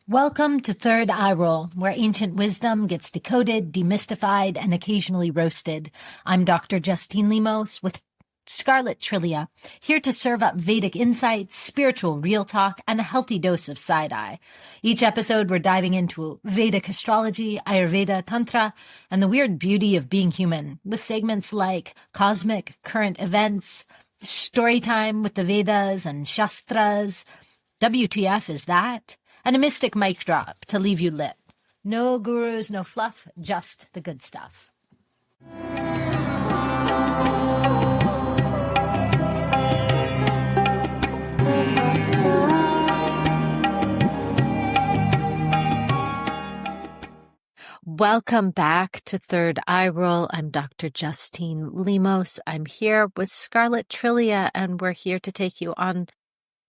Welcome to Third Eye Roll, where ancient wisdom gets decoded, demystified, and occasionally roasted. I'm Dr. Justine Limos with Scarlett Trilia, here to serve up Vedic insights, spiritual real talk, and a healthy dose of side-eye. Each episode, we're diving into Vedic astrology, Ayurveda, Tantra, and the weird beauty of being human, with segments like cosmic, current events, story time with the Vedas and Shastras, WTF is that? And a mystic mic drop to leave you lit. No gurus, no fluff, just the good stuff. Welcome back to Third Eye Roll. I'm Dr. Justine Limos. I'm here with Scarlett Trilia, and we're here to take you on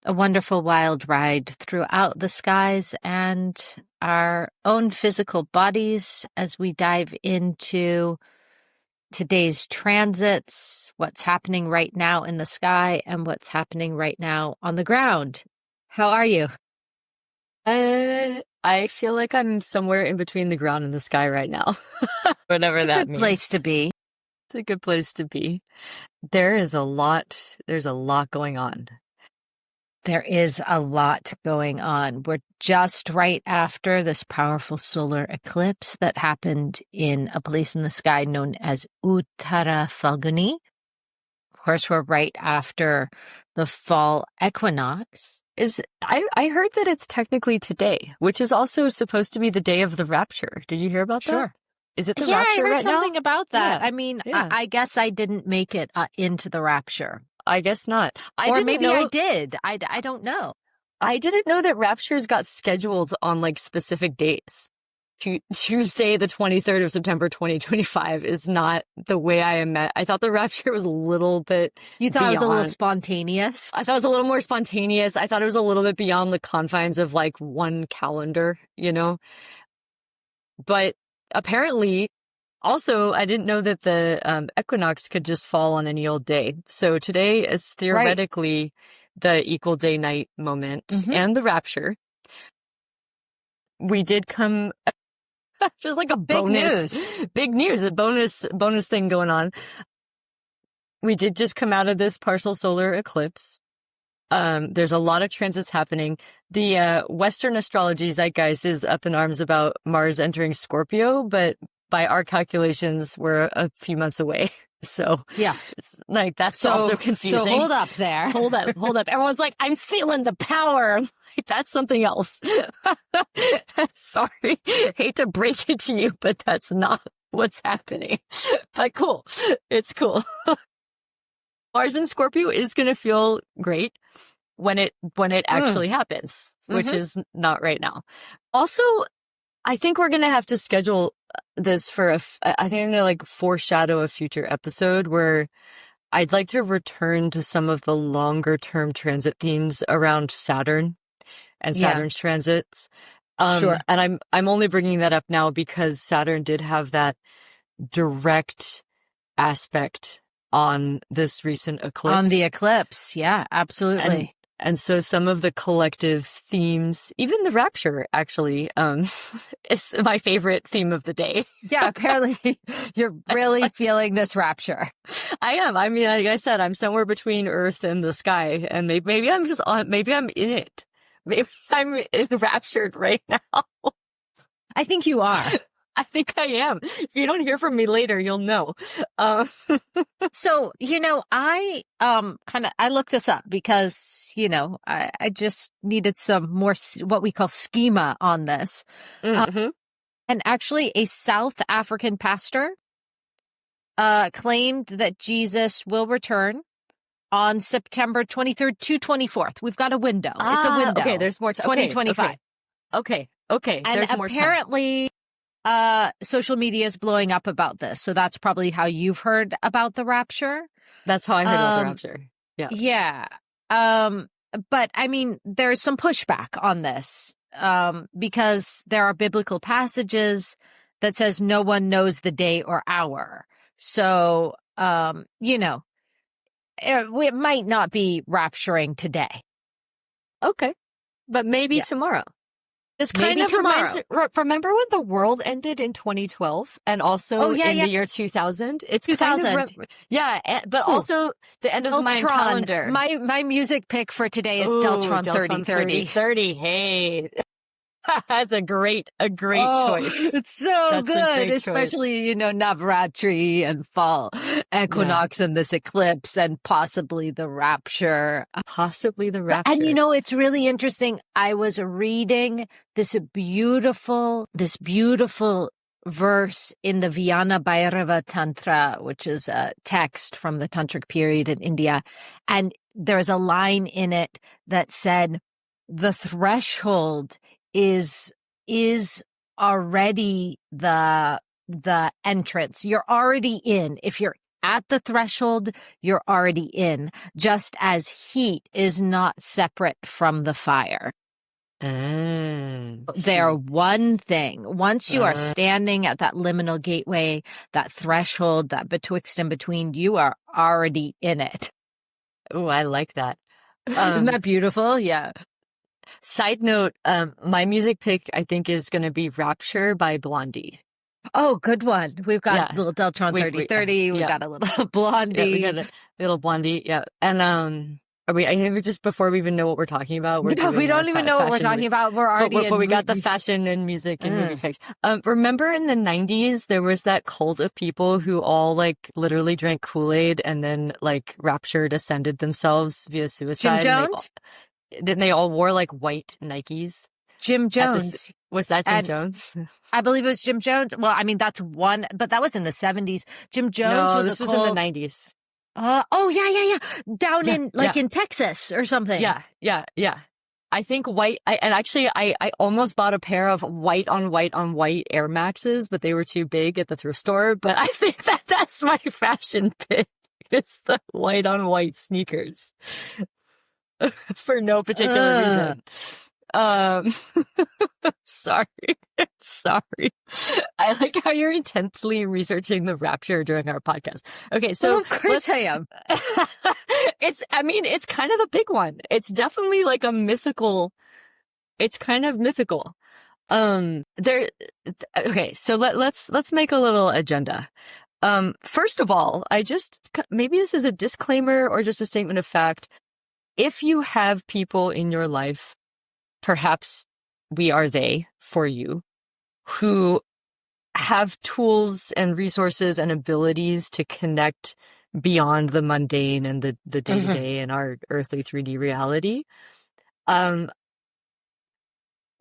a wonderful wild ride throughout the skies and our own physical bodies as we dive into today's transits, what's happening right now in the sky and what's happening right now on the ground. How are you? I feel like I'm somewhere in between the ground and the sky right now. Whatever that means. It's a good place to be. It's a good place to be. There's a lot going on. There is a lot going on. We're just right after this powerful solar eclipse that happened in a place in the sky known as Uttara Falguni. Of course, we're right after the fall equinox. I heard that it's technically today, which is also supposed to be the day of the Rapture. Did you hear about that? Sure. Is it the Rapture right now? I heard something about that. Yeah. I mean, yeah. I guess I didn't make it into the Rapture. I guess not. Or maybe I did. I don't know. I didn't know that Raptures got scheduled on like specific dates. Tuesday, the 23rd of September, 2025 is not the way I met. I thought the Rapture was a little bit You thought it was a little spontaneous? I thought it was a little more spontaneous. I thought it was a little bit beyond the confines of like one calendar, you know? But apparently, also, I didn't know that the equinox could just fall on any old day. So today is theoretically the equal day night moment and the Rapture. We did come just like a big news, a bonus thing going on. We did just come out of this partial solar eclipse. There's a lot of transits happening. The Western astrology zeitgeist is up in arms about Mars entering Scorpio, but by our calculations, we're a few months away. So, yeah, like that's also confusing. So hold up there. Hold up. Everyone's like, I'm feeling the power. I'm like, that's something else. Sorry. Hate to break it to you, but that's not what's happening. But cool. It's cool. Mars in Scorpio is going to feel great when it actually happens, which is not right now. Also, I think we're going to have to schedule this for I think I'm going to like foreshadow a future episode where I'd like to return to some of the longer term transit themes around Saturn and Saturn's transits. Sure. And I'm only bringing that up now because Saturn did have that direct aspect on this recent eclipse. On the eclipse. Yeah, absolutely. And so some of the collective themes, even the Rapture, actually, is my favorite theme of the day. Yeah, apparently you're really feeling this Rapture. I am. I mean, like I said, I'm somewhere between Earth and the sky, and maybe I'm just maybe I'm in it. Maybe I'm enraptured right now. I think you are. I think I am. If you don't hear from me later, you'll know. So, I looked this up because, I just needed some more what we call schema on this. And actually a South African pastor claimed that Jesus will return on September 23rd to 24th. We've got a window. It's a window. Okay, there's more time. 2025. Okay. And there's more time. Apparently social media is blowing up about this. So that's probably how you've heard about the Rapture. That's how I heard about the Rapture. Yeah. Yeah. But I mean, there's some pushback on this because there are biblical passages that says no one knows the day or hour. So, it might not be rapturing today. Okay. But maybe tomorrow. This kind Maybe of tomorrow. remember when the world ended in 2012 and also the year 2000? It's 2000. But also the end of the Mayan calendar. My music pick for today is Deltron 3030. 3030. Hey. That's a great choice. It's so good, especially, Navaratri and fall equinox and this eclipse and possibly the rapture. And it's really interesting. I was reading this beautiful verse in the Vijñāna Bhairava Tantra, which is a text from the Tantric period in India. And there's a line in it that said, the threshold is already the entrance. You're already in. If you're at the threshold, you're already in, just as heat is not separate from the fire. They're one thing. Once you are standing at that liminal gateway, that threshold, that betwixt and between, you are already in it. Oh, I like that. Isn't that beautiful? Yeah. Side note, my music pick, I think, is going to be Rapture by Blondie. Oh, good one. We've got a little Deltron 3030. We've got a little Blondie. Yeah, we got a little Blondie. Yeah. And, I think we just, before we even know what we're talking about, we don't even know what we're talking about. We're already but we got the fashion and music and movie picks. Remember in the 90s, there was that cult of people who all literally drank Kool-Aid and then raptured, ascended themselves via suicide. Jim Jones? Didn't they all wore white Nikes? Jim Jones. Was that Jim Jones? I believe it was Jim Jones. Well, I mean, that's one, but that was in the 70s. Jim Jones was in the 90s. Yeah. Down in Texas or something. Yeah. I think white, I almost bought a pair of white on white Air Maxes, but they were too big at the thrift store. But I think that's my fashion pick. It's the white on white sneakers. For no particular reason. Sorry. I like how you're intensely researching the rapture during our podcast. Okay, so of course I am. It's kind of a big one. It's definitely a mythical. It's kind of mythical. Okay, so let's make a little agenda. First of all, maybe this is a disclaimer or just a statement of fact. If you have people in your life, perhaps we are they for you, who have tools and resources and abilities to connect beyond the mundane and the day-to-day and our earthly 3D reality.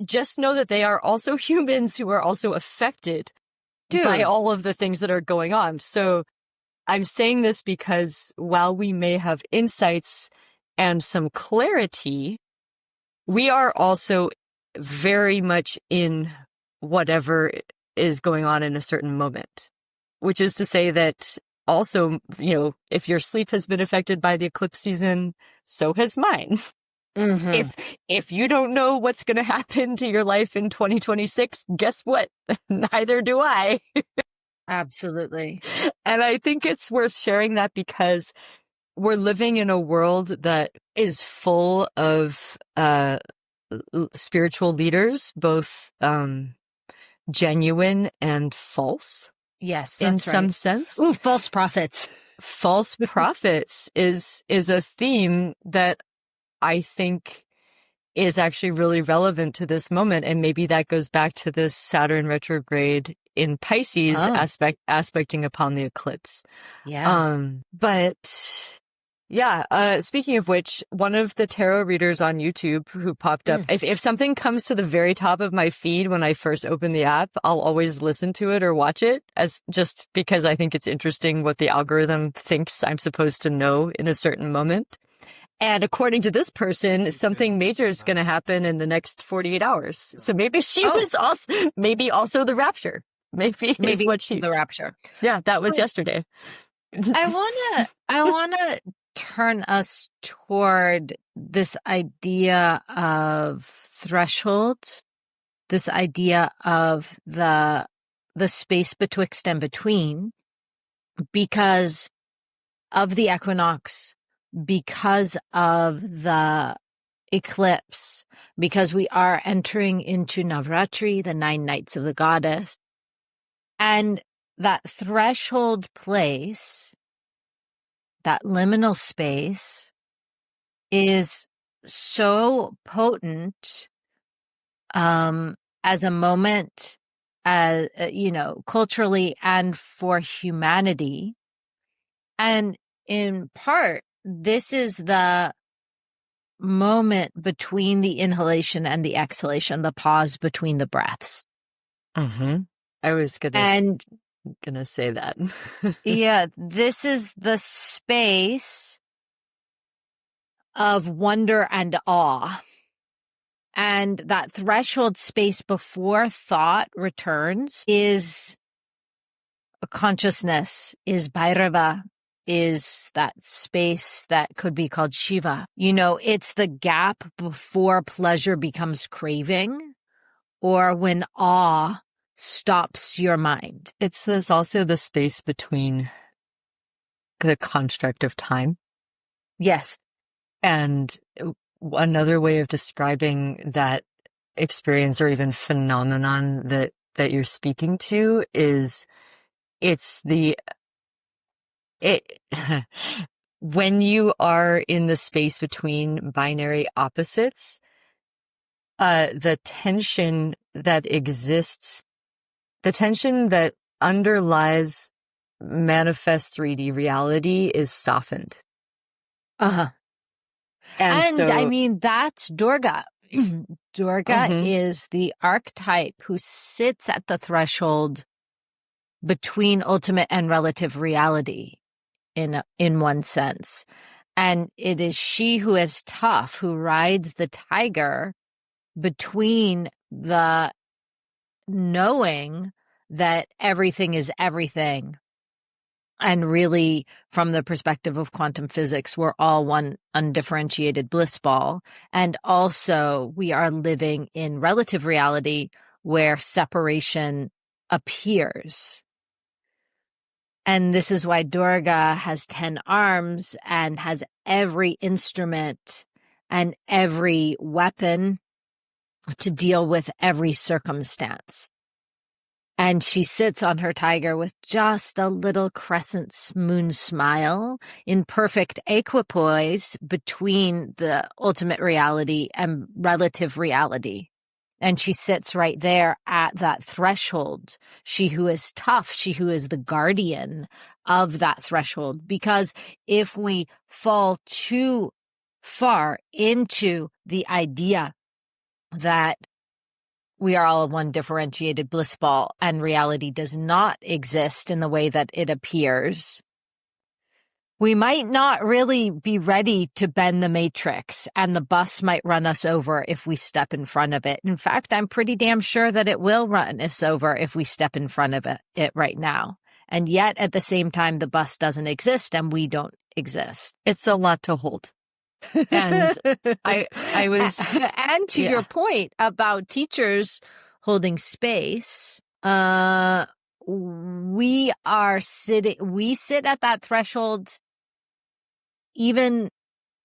Just know that they are also humans who are also affected by all of the things that are going on. So I'm saying this because while we may have insights and some clarity, we are also very much in whatever is going on in a certain moment, which is to say that also, if your sleep has been affected by the eclipse season, so has mine. If you don't know what's going to happen to your life in 2026, guess what? Neither do I. Absolutely. And I think it's worth sharing that because we're living in a world that is full of spiritual leaders, both genuine and false. Yes, in some sense. Ooh, false prophets. False prophets is a theme that I think is actually really relevant to this moment, and maybe that goes back to this Saturn retrograde in Pisces aspecting upon the eclipse. Yeah. Speaking of which, one of the tarot readers on YouTube who popped up, if something comes to the very top of my feed when I first open the app, I'll always listen to it or watch it just because I think it's interesting what the algorithm thinks I'm supposed to know in a certain moment. And according to this person, something major is going to happen in the next 48 hours. So maybe she was also the rapture. Maybe the rapture. Yeah, that was yesterday. I wanna turn us toward this idea of threshold, this idea of the space betwixt and between, because of the equinox, because of the eclipse, because we are entering into Navaraatri, the 9 nights of the goddess. And that threshold place, that liminal space, is so potent as a moment, culturally and for humanity. And in part, this is the moment between the inhalation and the exhalation, the pause between the breaths. Mm-hmm. I was gonna say that. Yeah, this is the space of wonder and awe. And that threshold space before thought returns is a consciousness, is Bhairava, is that space that could be called Shiva. It's the gap before pleasure becomes craving, or when awe stops your mind. There's also the space between the construct of time. Yes. And another way of describing that experience or even phenomenon that you're speaking to is when you are in the space between binary opposites, the tension that exists, the tension that underlies manifest 3D reality is softened. Uh-huh. And I mean, that's Durga. Durga is the archetype who sits at the threshold between ultimate and relative reality in one sense. And it is she who is tough, who rides the tiger between the knowing that everything is everything. And really, from the perspective of quantum physics, we're all one undifferentiated bliss ball. And also, we are living in relative reality where separation appears. And this is why Durga has 10 arms and has every instrument and every weapon to deal with every circumstance. And she sits on her tiger with just a little crescent moon smile in perfect equipoise between the ultimate reality and relative reality. And she sits right there at that threshold. She who is tough, she who is the guardian of that threshold. Because if we fall too far into the idea that we are all one differentiated bliss ball and reality does not exist in the way that it appears, we might not really be ready to bend the matrix, and the bus might run us over if we step in front of it. In fact, I'm pretty damn sure that it will run us over if we step in front of it right now. And yet, at the same time, the bus doesn't exist and we don't exist. It's a lot to hold. And I was, and to your point about teachers holding space, we sit at that threshold even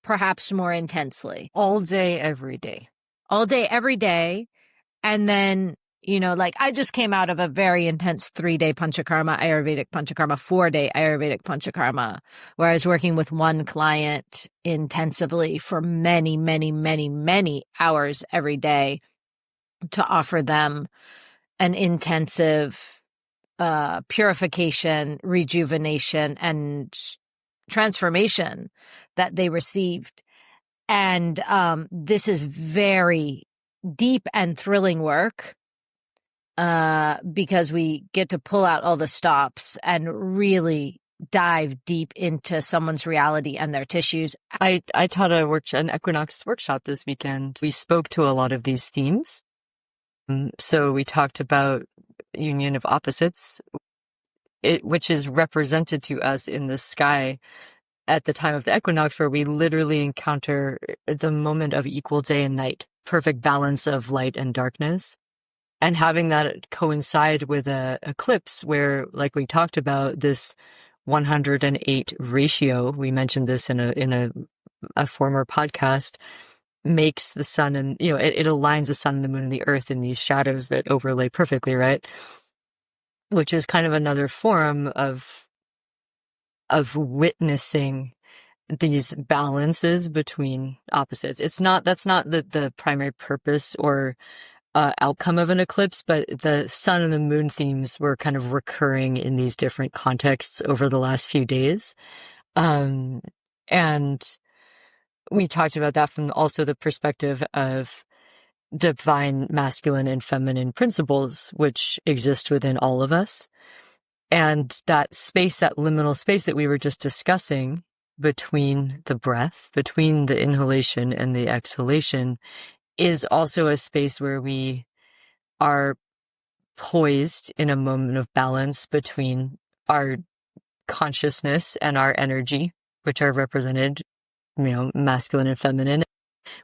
perhaps more intensely. All day, every day. All day, every day. And then, I just came out of a very intense 3-day Panchakarma, Ayurvedic Panchakarma, 4-day Ayurvedic Panchakarma, where I was working with one client intensively for many, many, many, many hours every day to offer them an intensive purification, rejuvenation, and transformation that they received. And this is very deep and thrilling work. Because we get to pull out all the stops and really dive deep into someone's reality and their tissues. I taught an equinox workshop this weekend. We spoke to a lot of these themes. So we talked about union of opposites, which is represented to us in the sky at the time of the equinox, where we literally encounter the moment of equal day and night, perfect balance of light and darkness. And having that coincide with a eclipse where, like we talked about, this 108 ratio, we mentioned this in a former podcast, makes the sun and, it aligns the sun and the moon and the earth in these shadows that overlay perfectly, right? Which is kind of another form of witnessing these balances between opposites. That's not the primary purpose or outcome of an eclipse, but the sun and the moon themes were kind of recurring in these different contexts over the last few days. And we talked about that from also the perspective of divine masculine and feminine principles, which exist within all of us. And that space, that liminal space that we were just discussing between the breath, between the inhalation and the exhalation, is also a space where we are poised in a moment of balance between our consciousness and our energy, which are represented, masculine and feminine.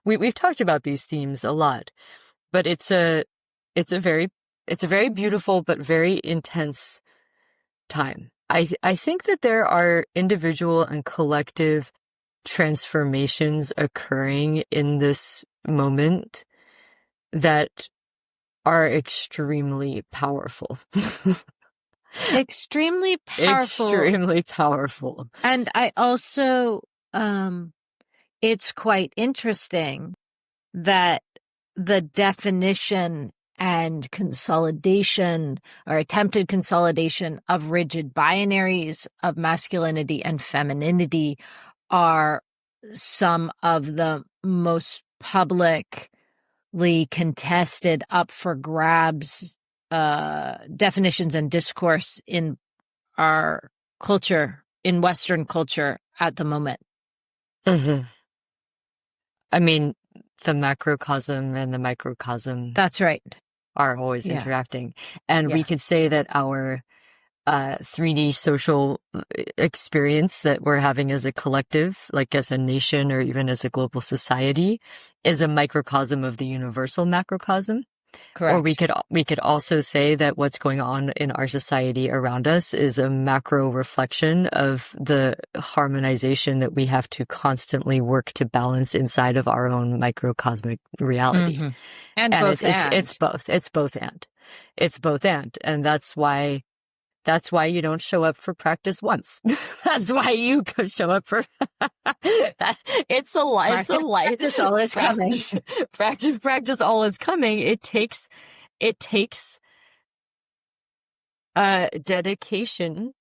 We've talked about these themes a lot, but it's a very beautiful but very intense time. I think that there are individual and collective transformations occurring in this moment that are extremely powerful. Extremely powerful. Extremely powerful. And I also, it's quite interesting that the definition and consolidation or attempted consolidation of rigid binaries of masculinity and femininity are some of the most publicly contested, up for grabs definitions and discourse in our culture, in Western culture at the moment. Mm-hmm. I mean, the macrocosm and the microcosm. That's right. Are always interacting. And we could say that our 3D social experience that we're having as a collective, like as a nation or even as a global society, is a microcosm of the universal macrocosm. Correct. Or we could also say that what's going on in our society around us is a macro reflection of the harmonization that we have to constantly work to balance inside of our own microcosmic reality. Mm-hmm. And both and. It's both and. And that's why you don't show up for practice once. That's why you show up for it's a life. Practice all is coming. Practice all is coming. It takes dedication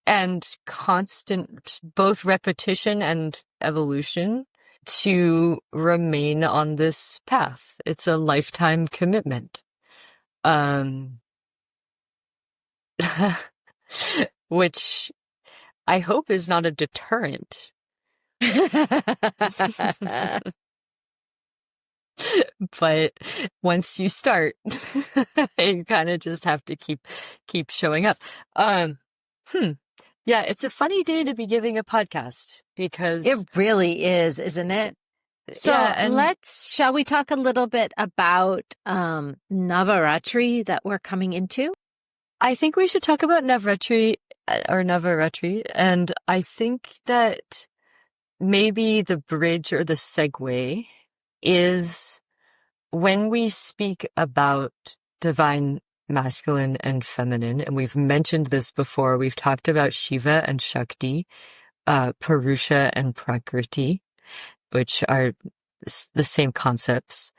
and constant both repetition and evolution to remain on this path. It's a lifetime commitment. Which I hope is not a deterrent. But once you start, you kind of just have to keep showing up. Yeah, it's a funny day to be giving a podcast because it really is, isn't it? So shall we talk a little bit about Navarātri that we're coming into? I think we should talk about Navarātri, and I think that maybe the bridge or the segue is when we speak about divine masculine and feminine, and we've mentioned this before, we've talked about Shiva and Shakti, Purusha and Prakriti, which are the same concepts.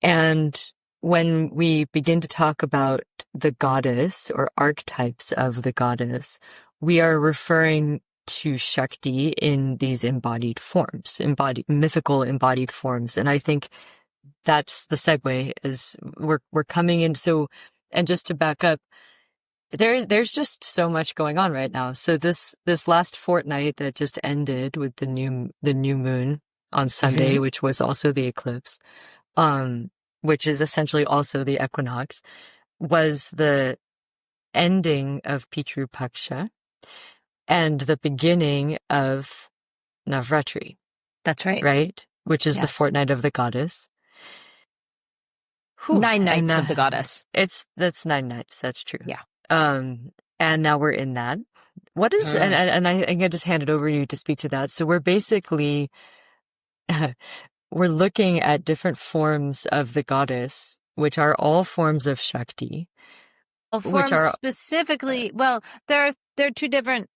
And when we begin to talk about the goddess or archetypes of the goddess, we are referring to Shakti in these embodied forms, mythical embodied forms. And I think that's the segue is we're coming in. So, and just to back up, there's just so much going on right now. So this last fortnight that just ended with the new moon on Sunday, Mm-hmm. which was also the eclipse, which is essentially also the equinox, was the ending of Pitru Paksha and the beginning of Navarātri. That's right. Right? Which is the Yes. fortnight of the goddess. 9 nights of the goddess. That's 9 nights. That's true. Yeah. And now we're in that. What is, and I'm going to just hand it over to you to speak to that. So we're basically, we're looking at different forms of the goddess, which are all forms of Shakti. Well, forms specifically, well, there are two different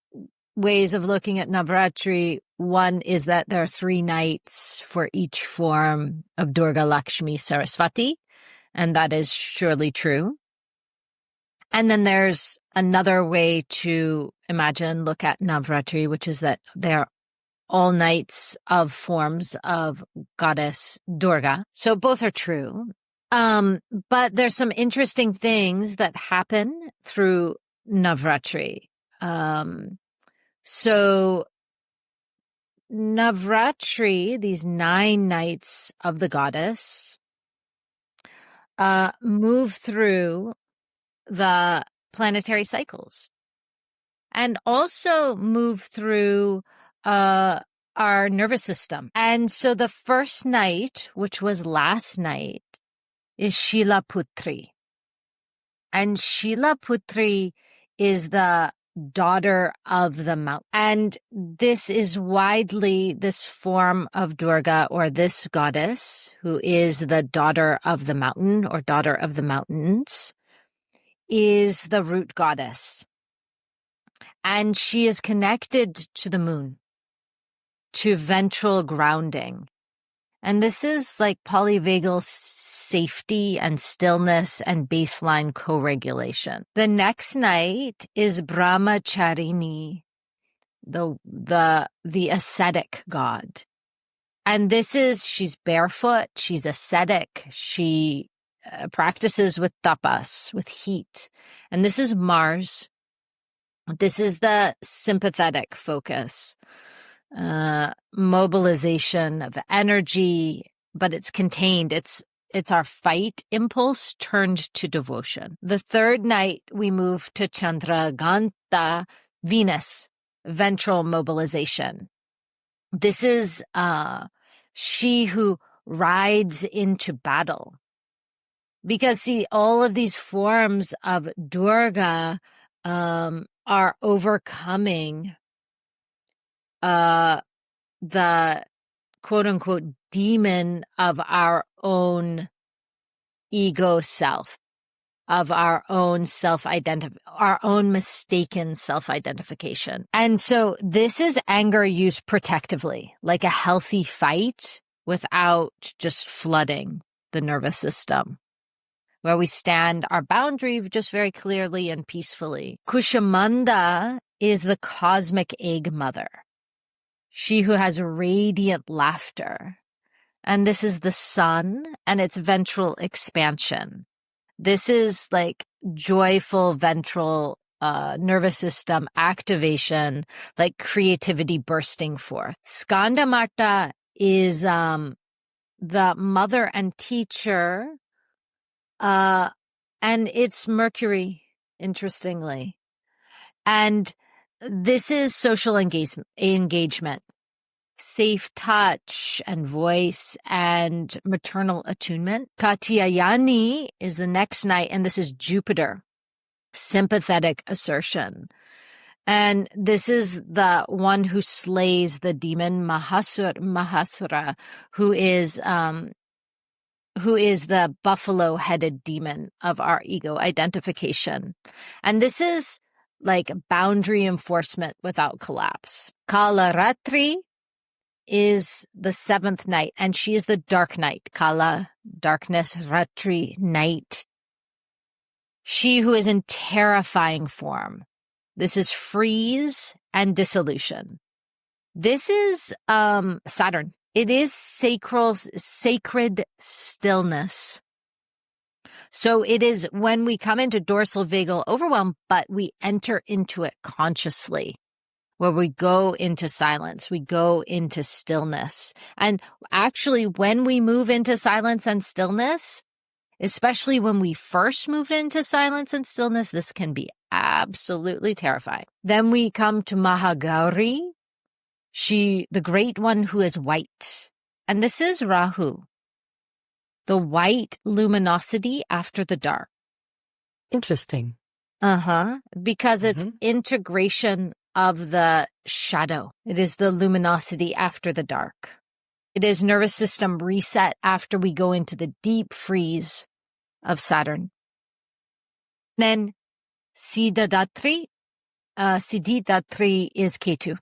ways of looking at Navaratri. One is that there are 3 nights for each form of Durga, Lakshmi, Saraswati, and that is surely true. And then there's another way to look at Navaratri, which is that they're all nights of forms of goddess Durga. So both are true. But there's some interesting things that happen through Navaratri. So Navaratri, these 9 nights of the goddess, move through the planetary cycles and also move through our nervous system. And so the first night, which was last night, is Shilaputri. And Shilaputri is the daughter of the mountain. And this is this form of Durga, or this goddess, who is the daughter of the mountain or daughter of the mountains, is the root goddess. And she is connected to the moon, to ventral grounding. And this is like polyvagal safety and stillness and baseline co-regulation. The next night is Brahmacharini, the ascetic god. And she's barefoot, she's ascetic, she practices with tapas, with heat. And this is Mars. This is the sympathetic focus. Mobilization of energy, but it's contained. It's our fight impulse turned to devotion. The third night, we move to Chandraganta, Venus, ventral mobilization. This is she who rides into battle. Because, see, all of these forms of Durga are overcoming the quote-unquote demon of our own ego self, of our own our own mistaken self-identification. And so this is anger used protectively, like a healthy fight without just flooding the nervous system, where we stand our boundary just very clearly and peacefully. Kushamanda is the cosmic egg mother, she who has radiant laughter. And this is the sun and its ventral expansion. This is like joyful ventral nervous system activation, like creativity bursting forth. Skandamata is the mother and teacher, and it's Mercury, interestingly. And this is social engagement, safe touch and voice and maternal attunement. Katyayani is the next night, and this is Jupiter, sympathetic assertion. And this is the one who slays the demon Mahasura, who is the buffalo-headed demon of our ego identification. And this is like boundary enforcement without collapse. Kalaratri is the 7th night, and she is the dark night. Kala, darkness, Ratri, night. She who is in terrifying form. This is freeze and dissolution. This is Saturn. It is sacred stillness. So it is when we come into dorsal vagal overwhelm, but we enter into it consciously, where we go into silence, we go into stillness. And actually, when we move into silence and stillness, especially when we first move into silence and stillness, this can be absolutely terrifying. Then we come to Mahagauri, the great one who is white. And this is Rahu, the white luminosity after the dark. Interesting. Because it's integration of the shadow. It is the luminosity after the dark. It is nervous system reset after we go into the deep freeze of Saturn. Then Siddhidatri is Ketu,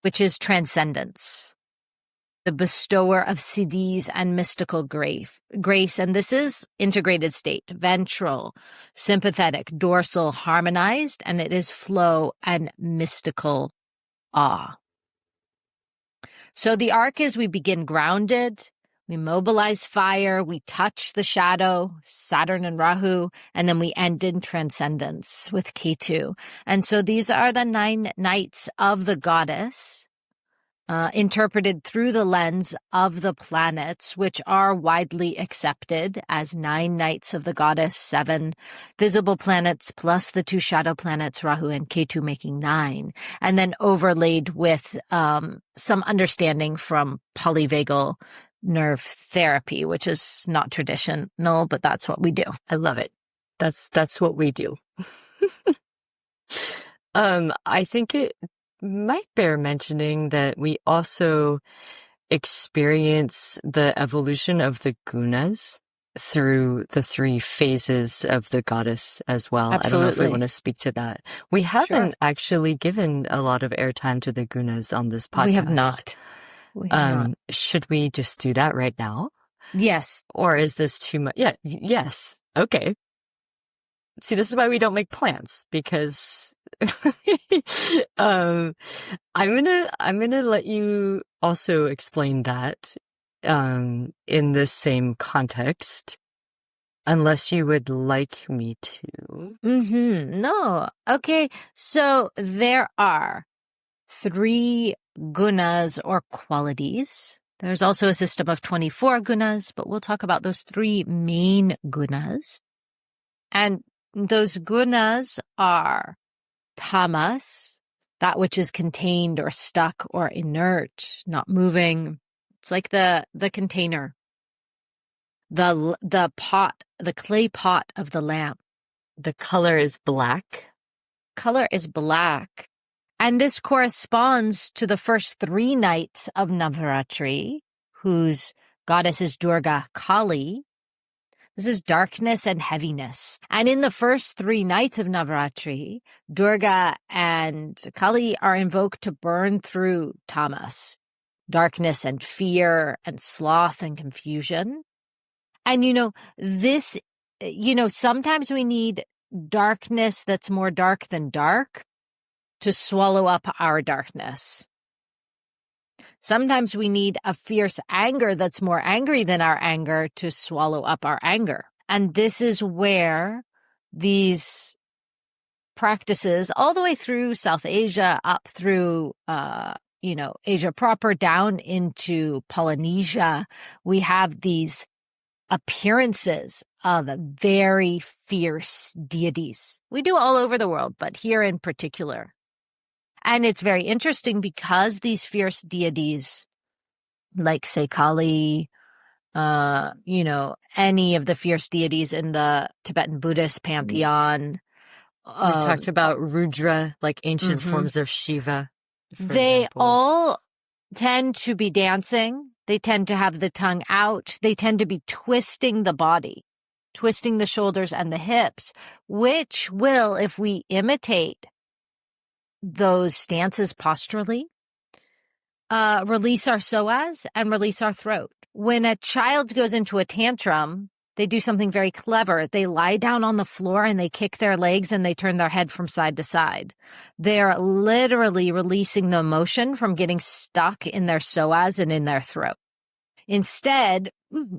which is transcendence, the bestower of siddhis and mystical grace. And this is integrated state, ventral, sympathetic, dorsal, harmonized, and it is flow and mystical awe. So the arc is we begin grounded, we mobilize fire, we touch the shadow, Saturn and Rahu, and then we end in transcendence with Ketu. And so these are the 9 nights of the goddess, interpreted through the lens of the planets, which are widely accepted as 9 nights of the goddess, 7 visible planets plus the 2 shadow planets, Rahu and Ketu, making 9, and then overlaid with some understanding from polyvagal nerve therapy, which is not traditional, but that's what we do. I love it. That's what we do. I think it might bear mentioning that we also experience the evolution of the gunas through the 3 phases of the goddess as well. Absolutely. I don't know if we want to speak to that. We haven't actually given a lot of airtime to the gunas on this podcast. We have not. Should we just do that right now? Yes. Or is this too much? Yeah. Yes. Okay. See, this is why we don't make plans, because I'm gonna let you also explain that in this same context, unless you would like me to. No. Okay. So there are 3 gunas or qualities. There's also a system of 24 gunas, but we'll talk about those 3 main gunas. And those gunas are tamas, that which is contained or stuck or inert, not moving. It's like the container, the pot, the clay pot of the lamp. The color is black. Color is black. And this corresponds to the first 3 nights of Navarātri, whose goddess is Durga, Kali. This is darkness and heaviness. And in the first 3 nights of Navarātri, Durga and Kali are invoked to burn through tamas, darkness and fear and sloth and confusion. And, sometimes we need darkness that's more dark than dark to swallow up our darkness. Sometimes we need a fierce anger that's more angry than our anger to swallow up our anger. And this is where these practices, all the way through South Asia, up through, Asia proper, down into Polynesia, we have these appearances of very fierce deities. We do all over the world, but here in particular. And it's very interesting because these fierce deities, like say Kali, any of the fierce deities in the Tibetan Buddhist pantheon. We talked about Rudra, like ancient forms of Shiva. They example. all tend to be dancing. They tend to have the tongue out. They tend to be twisting the body, twisting the shoulders and the hips, which will, if we imitate those stances posturally, release our psoas and release our throat. When a child goes into a tantrum, they do something very clever. They lie down on the floor and they kick their legs and they turn their head from side to side. They're literally releasing the emotion from getting stuck in their psoas and in their throat. Instead,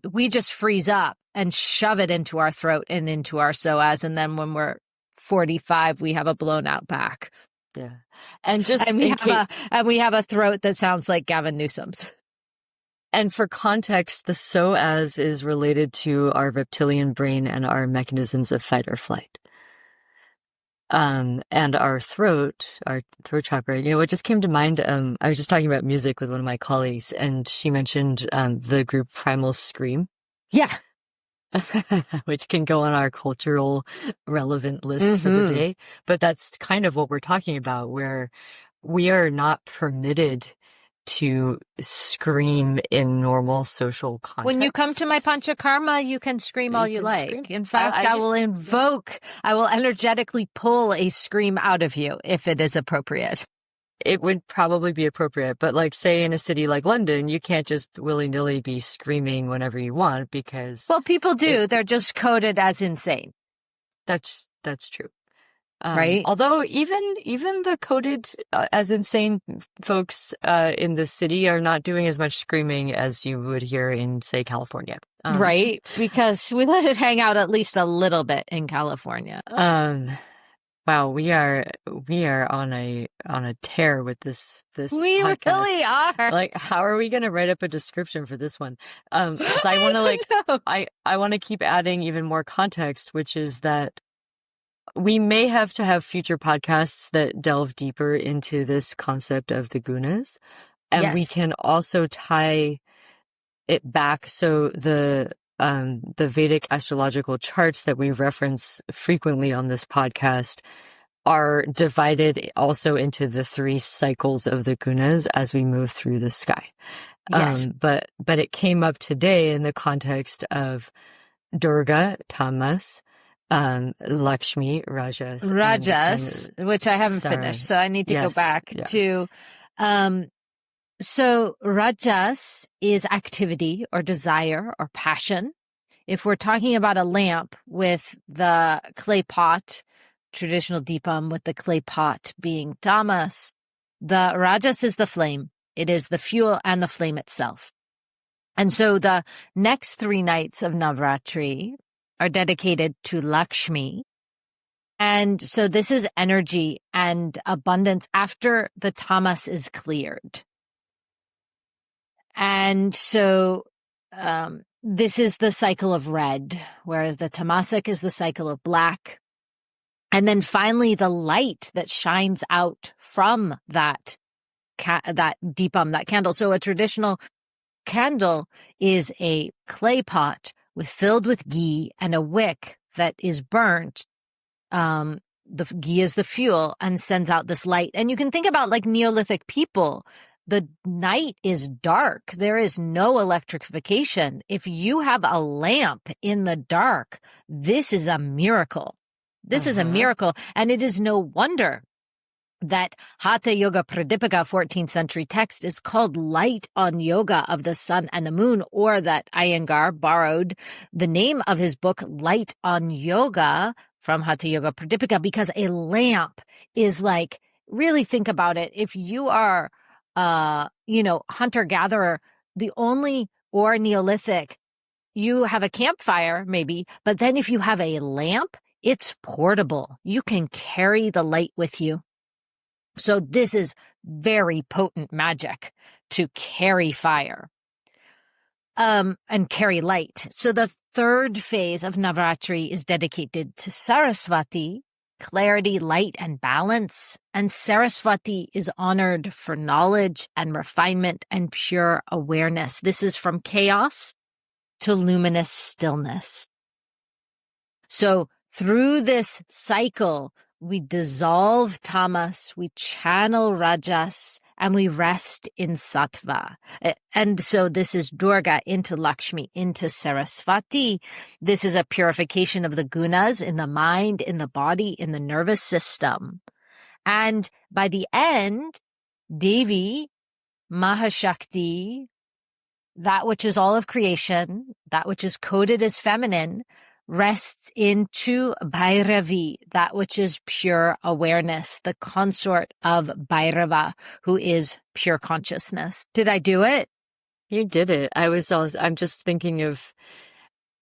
we just freeze up and shove it into our throat and into our psoas. And then when we're 45, we have a blown out back. Yeah. And we have a throat that sounds like Gavin Newsom's. And for context, the psoas is related to our reptilian brain and our mechanisms of fight or flight. And our throat chakra, what just came to mind, I was just talking about music with one of my colleagues, and she mentioned the group Primal Scream. Yeah. Which can go on our cultural relevant list for the day. But that's kind of what we're talking about, where we are not permitted to scream in normal social context. When you come to my Panchakarma, you can scream all you like. Scream. In fact, I will energetically pull a scream out of you if it is appropriate. It would probably be appropriate, but like say in a city like London, you can't just willy-nilly be screaming whenever you want because... Well, people do. They're just coded as insane. That's true. Right. Although even the coded as insane folks in the city are not doing as much screaming as you would hear in, say, California. Right. Because we let it hang out at least a little bit in California. Wow, we are on a tear with this We podcast. really are. Like, how are we going to write up a description for this one? Because I want to I want to keep adding even more context, which is that we may have to have future podcasts that delve deeper into this concept of the gunas, and we can also tie it back. So the Vedic astrological charts that we reference frequently on this podcast are divided also into the 3 cycles of the gunas as we move through the sky. Yes. But it came up today in the context of Durga, tamas, Lakshmi, rajas, and which I haven't finished, so I need to go back to. So rajas is activity or desire or passion. If we're talking about a lamp with the clay pot, traditional deepam with the clay pot being tamas, the rajas is the flame. It is the fuel and the flame itself. And so the next 3 nights of Navarātri are dedicated to Lakshmi. And so this is energy and abundance after the tamas is cleared. And so this is the cycle of red, whereas the tamasic is the cycle of black. And then finally the light that shines out from that deepam, that candle. So a traditional candle is a clay pot filled with ghee and a wick that is burnt. The ghee is the fuel and sends out this light. And you can think about like Neolithic people. The night is dark. There is no electrification. If you have a lamp in the dark, this is a miracle. This is a miracle. And it is no wonder that Hatha Yoga Pradipika 14th century text is called Light on Yoga of the Sun and the Moon, or that Iyengar borrowed the name of his book Light on Yoga from Hatha Yoga Pradipika, because a lamp is like, really think about it. If you are, hunter-gatherer, or Neolithic, you have a campfire maybe, but then if you have a lamp, it's portable. You can carry the light with you. So this is very potent magic to carry fire and carry light. So the 3rd phase of Navaratri is dedicated to Saraswati, clarity, light, and balance. And Saraswati is honored for knowledge and refinement and pure awareness. This is from chaos to luminous stillness. So through this cycle, we dissolve tamas, we channel rajas, and we rest in sattva. And so this is Durga into Lakshmi, into Saraswati. This is a purification of the gunas in the mind, in the body, in the nervous system. And by the end, Devi, Mahashakti, that which is all of creation, that which is coded as feminine, rests into Bhairavi, that which is pure awareness, the consort of Bhairava, who is pure consciousness. Did I do it? You did it. I'm just thinking of,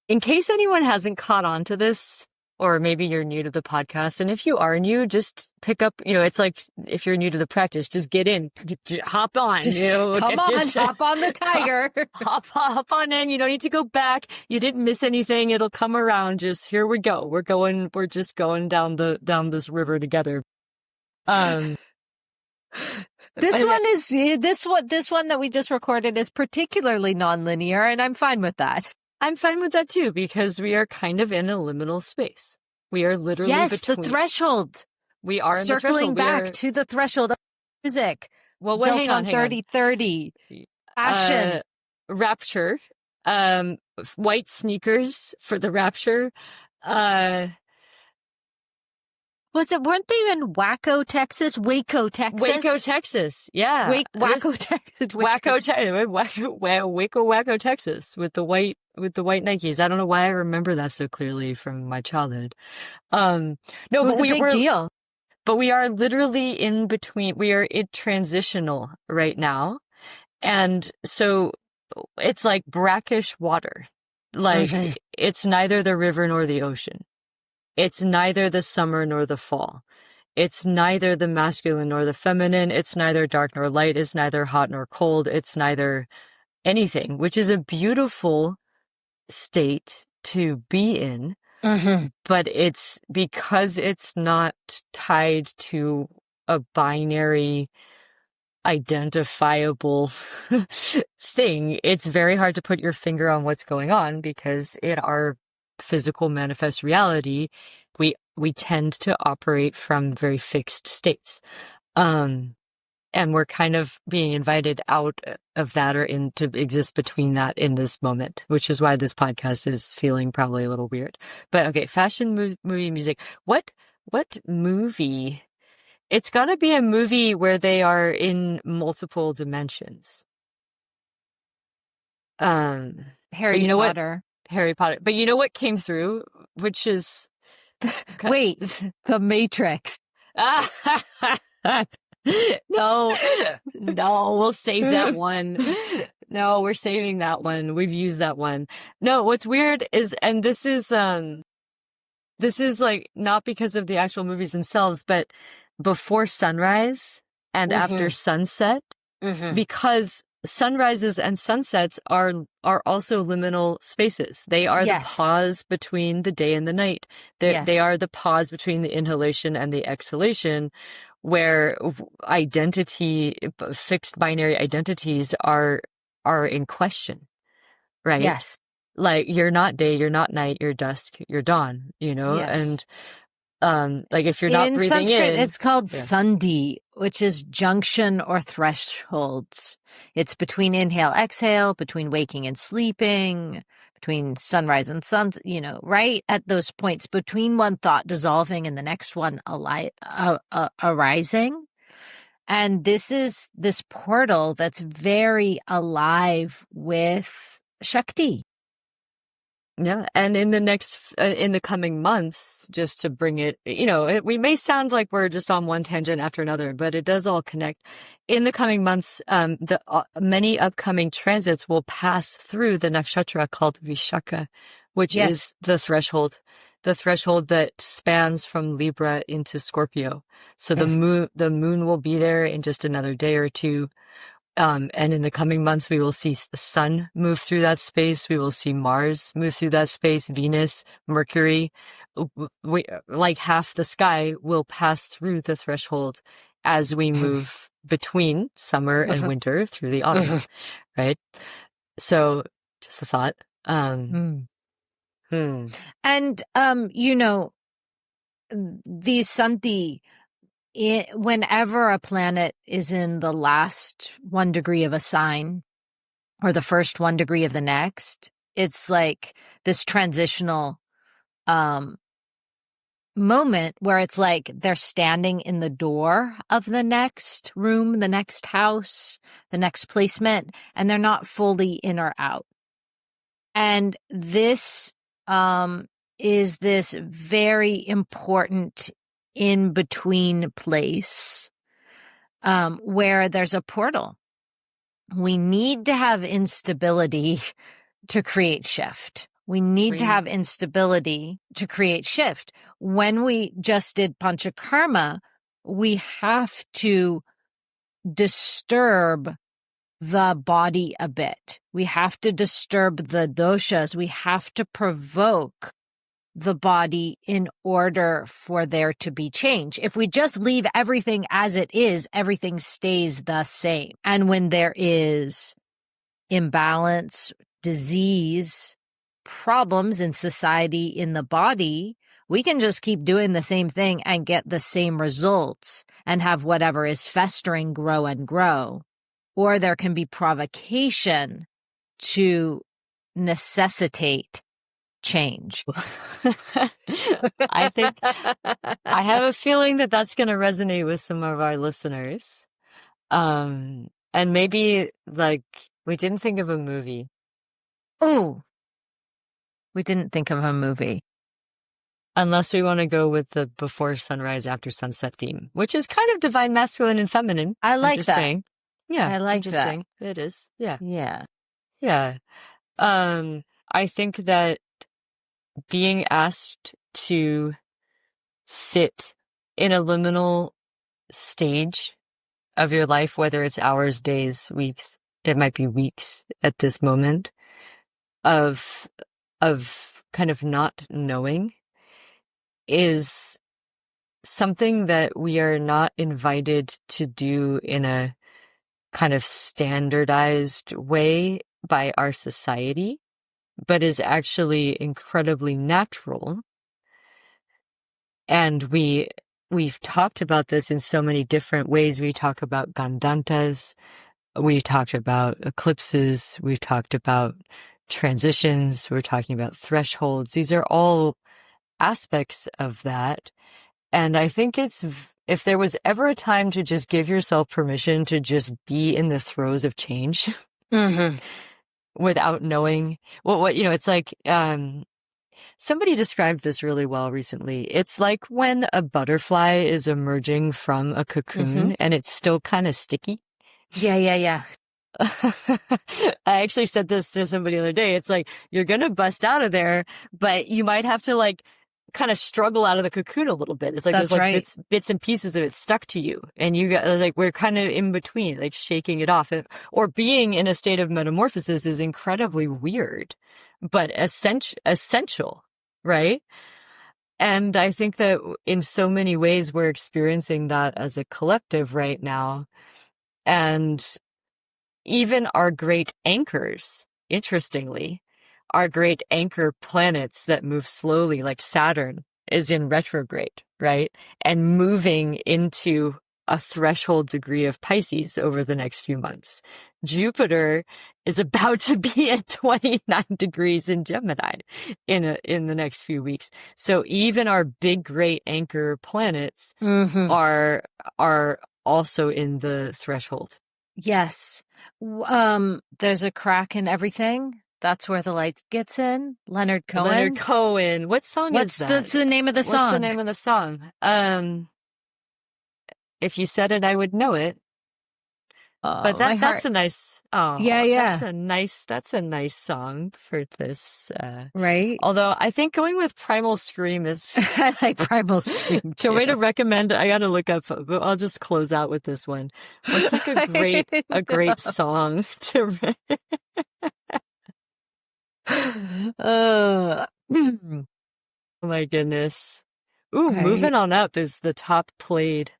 in case anyone hasn't caught on to this, or maybe you're new to the podcast, and if you are new, just pick up, it's like if you're new to the practice, just get in, hop on. Hop on the tiger. hop on in. You don't need to go back. You didn't miss anything. It'll come around. Just here we go. We're just going down this river together. This one that we just recorded is particularly nonlinear, and I'm fine with that. I'm fine with that too, because we are kind of in a liminal space. We are literally the threshold. We are in the threshold. Circling back to the threshold of music. Well, wait, hang on. 30-30. Fashion. Rapture. White sneakers for the Rapture. Weren't they in Waco, Texas? Waco, Texas. Yeah. Waco, Texas. Waco, Texas with the white Nikes. I don't know why I remember that so clearly from my childhood. No, it was a big deal. But we are literally in between. We are in transitional right now. And so it's like brackish water. Like it's neither the river nor the ocean. It's neither the summer nor the fall. It's neither the masculine nor the feminine. It's neither dark nor light. It's neither hot nor cold. It's neither anything, which is a beautiful state to be in. But it's because it's not tied to a binary identifiable thing. It's very hard to put your finger on what's going on because in our physical manifest reality, we tend to operate from very fixed states. And we're kind of being invited out of that or to exist between that in this moment, which is why this podcast is feeling probably a little weird. But okay, fashion, movie, music. What movie? It's gotta be a movie where they are in multiple dimensions. Harry Potter. Harry Potter. But you know what came through? Which is... Wait, The Matrix. No, we'll save that one. No, we're saving that one. We've used that one. No, what's weird is, and this is like not because of the actual movies themselves, but before sunrise and after sunset, because sunrises and sunsets are also liminal spaces. They are the pause between the day and the night. They are the pause between the inhalation and the exhalation, where fixed binary identities are in question, right? Yes. Like you're not day, you're not night, you're dusk, you're dawn, and like if you're not breathing Sanskrit, in, it's called sandhi, which is junction or thresholds. It's between inhale, exhale, between waking and sleeping, between sunrise and right at those points, between one thought dissolving and the next one arising. And this is this portal that's very alive with Shakti. Yeah. And in the coming months, just to bring it, we may sound like we're just on one tangent after another, but it does all connect. In the coming months, the many upcoming transits will pass through the nakshatra called Vishaka, which is the threshold that spans from Libra into Scorpio. So the moon will be there in just another day or two. And in the coming months, we will see the sun move through that space. We will see Mars move through that space, Venus, Mercury. Like half the sky will pass through the threshold as we move between summer and winter through the autumn, right? So just a thought. And, these Sandhi, whenever a planet is in the last 1 degree of a sign or the first 1 degree of the next, it's like this transitional moment where it's like they're standing in the door of the next room, the next house, the next placement, and they're not fully in or out. And this is this very important in between place where there's a portal. We need to have instability to create shift. We need to have instability to create shift. When we just did Panchakarma, we have to disturb the body a bit. We have to disturb the doshas. We have to provoke the body in order for there to be change. If we just leave everything as it is, everything stays the same. And when there is imbalance, disease, problems in society, in the body, we can just keep doing the same thing and get the same results and have whatever is festering grow and grow. Or there can be provocation to necessitate change. I think I have a feeling that that's going to resonate with some of our listeners. And maybe like we didn't think of a movie. Ooh, we didn't think of a movie. Unless we want to go with the before sunrise, after sunset theme, which is kind of divine masculine and feminine. I like I'm just that. Saying. Yeah, I like I'm just that. Saying. It is. Yeah. Yeah. Yeah. I think that being asked to sit in a liminal stage of your life, whether it's hours, days, weeks, it might be weeks at this moment, of kind of not knowing, is something that we are not invited to do in a kind of standardized way by our society, but is actually incredibly natural. And we've talked about this in so many different ways. We talk about Gandantas, we've talked about eclipses, we've talked about transitions, we're talking about thresholds. These are all aspects of that. And I think if there was ever a time to just give yourself permission to just be in the throes of change without knowing what, it's like, somebody described this really well recently. It's like when a butterfly is emerging from a cocoon and it's still kind of sticky. Yeah. I actually said this to somebody the other day. It's like, you're going to bust out of there, but you might have to like kind of struggle out of the cocoon a little bit. It's like That's there's like right. bits and pieces of it stuck to you, and you got like, we're kind of in between, like shaking it off, or being in a state of metamorphosis is incredibly weird, but essential, right? And I think that in so many ways we're experiencing that as a collective right now. And even our great anchors, interestingly, our great anchor planets that move slowly, like Saturn, is in retrograde, right? And moving into a threshold degree of Pisces over the next few months. Jupiter is about to be at 29 degrees in Gemini in the next few weeks. So even our big great anchor planets are also in the threshold. Yes. There's a crack in everything. That's where the light gets in. Leonard Cohen. Leonard Cohen. What song is that? What's the name of the song? What's the name of the song? If you said it, I would know it. But that's a nice. Oh, yeah. That's a nice song for this. Right. Although I think going with Primal Scream is. I like Primal Scream. So way to recommend. I got to look up. But I'll just close out with this one. What's like a great song to. Oh my goodness. Ooh, right. Moving on Up is the top played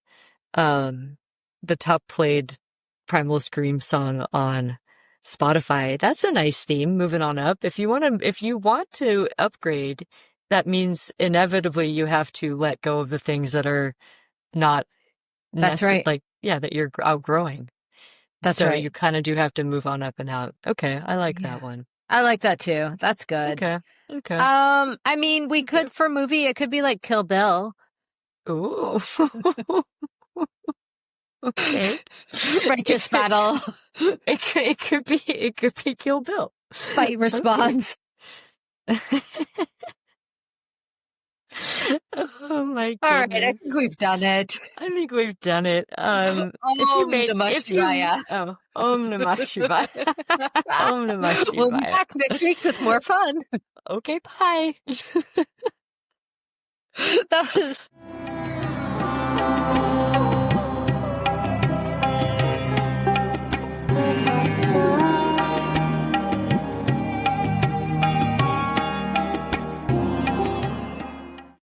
Primal Scream song on Spotify. That's a nice theme. Moving on up. If you want to upgrade, that means inevitably you have to let go of the things that are not That's right. Like, yeah, that you're outgrowing. That's so right. You kind of do have to move on up and out. Okay, I like that one. I like that too. That's good. Okay. I mean, we could for movie. It could be like Kill Bill. Ooh. Okay. Righteous battle. It could be Kill Bill. Fight response. Oh my goodness. All right, I think we've done it. If you Om Namah Shivaya. Om Namah Shivaya. We'll be back next week with more fun. Okay, bye. That was